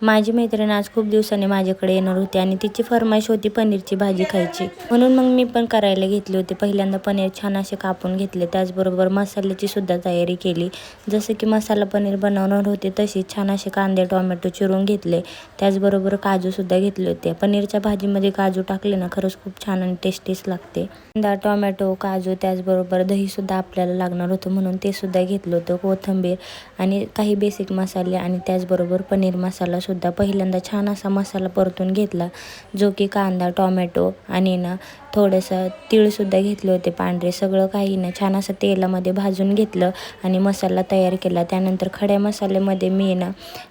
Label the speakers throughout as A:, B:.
A: माझी मैत्रीण आज खूप दिवसांनी माझ्याकडे येणार होती आणि तिची फरमाईश होती पनीरची भाजी खायची. म्हणून मग मी पण करायला घेतली होती. पहिल्यांदा पनीर छान असे कापून घेतले. त्याचबरोबर मसाल्याची सुद्धा तयारी केली. जसं की मसाला पनीर बनवणार होते तशीच छान असे कांदे टोमॅटो चिरून घेतले. त्याचबरोबर काजूसुद्धा घेतले होते. पनीरच्या भाजीमध्ये काजू टाकले ना खरंच खूप छान आणि टेस्टीच लागते. कांदा टोमॅटो काजू त्याचबरोबर दहीसुद्धा आपल्याला लागणार होतं म्हणून ते सुद्धा घेतलं होतं. कोथिंबीर आणि काही बेसिक मसाले आणि त्याचबरोबर पनीर मसाला सुद्धा पहिल्यांदा छान असा मसाला परतून घेतला, जो की कांदा टोमॅटो आणि ना थोडंसं तीळसुद्धा घेतले होते पांढरे. सगळं काही ना छान असं तेलामध्ये भाजून घेतलं आणि मसाला तयार केला. त्यानंतर खड्या मसाल्यामध्ये मी ना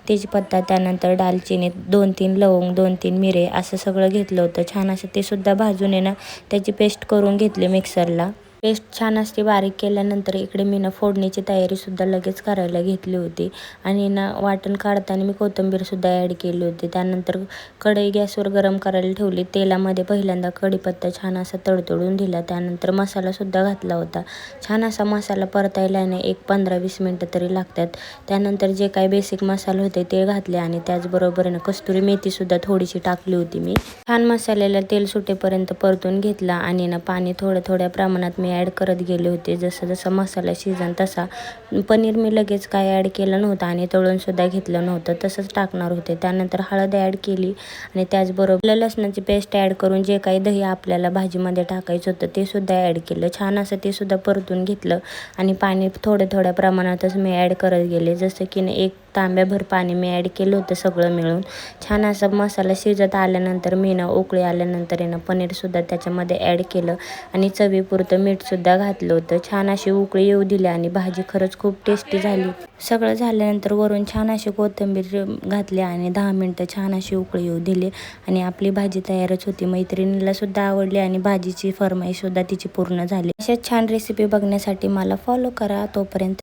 A: तेजपत्ता त्यानंतर दालचिनी 2-3 लवंग 2-3 मिरे असं सगळं घेतलं होतं. छान असं ते सुद्धा भाजून ना त्याची पेस्ट करून घेतली मिक्सरला. पेस्ट छान असते बारीक केल्यानंतर इकडे मी ना फोडणीची तयारीसुद्धा लगेच करायला घेतली होती आणि ना वाटण काढताना मी कोथिंबीरसुद्धा ॲड केली होती. त्यानंतर कढई गॅसवर गरम करायला ठेवली. तेलामध्ये पहिल्यांदा कढीपत्ता छान असा तडतडून दिला. त्यानंतर मसालासुद्धा घातला होता. छान असा मसाला परतायला ना एक 15-20 मिनटं तरी लागतात. त्यानंतर जे काही बेसिक मसाले होते ते घातले आणि त्याचबरोबर ना कस्तुरी मेथीसुद्धा थोडीशी टाकली होती मी. छान मसाल्याला तेल सुटेपर्यंत परतून घेतला आणि ना पाणी थोड्या प्रमाणात मी ॲड करत गेले होते. जसं जसं मसाला शिजन तसा. पनीर मी लगेच काय ॲड केलं नव्हतं आणि तळूनसुद्धा घेतलं नव्हतं, तसंच टाकणार होते. त्यानंतर हळद ॲड केली आणि त्याचबरोबर लसणाची पेस्ट ॲड करून जे काही दही आपल्याला भाजीमध्ये टाकायचं होतं ते सुद्धा ॲड केलं. छान असं ते सुद्धा परतून घेतलं आणि पाणी थोड्या प्रमाणातच मी ॲड करत गेले. जसं की ना 1 तांब्याभर पाणी मी ॲड केलं होतं सगळं मिळून. छान असा मसाला शिजत आल्यानंतर मी ना उकळी आल्यानंतर ना पनीरसुद्धा त्याच्यामध्ये ॲड केलं आणि चवीपुरतं मीठसुद्धा घातलं होतं. छान अशी उकळी येऊ दिली आणि भाजी खरंच खूप टेस्टी झाली. सगळं झाल्यानंतर वरून छान अशी कोथिंबीर घातली आणि 10 मिनटं छान अशी उकळी येऊ दिली आणि आपली भाजी तयारच होती. मैत्रिणीला सुद्धा आवडली आणि भाजीची फरमाईशसुद्धा तिची पूर्ण झाली. अशाच छान रेसिपी बघण्यासाठी मला फॉलो करा. तोपर्यंत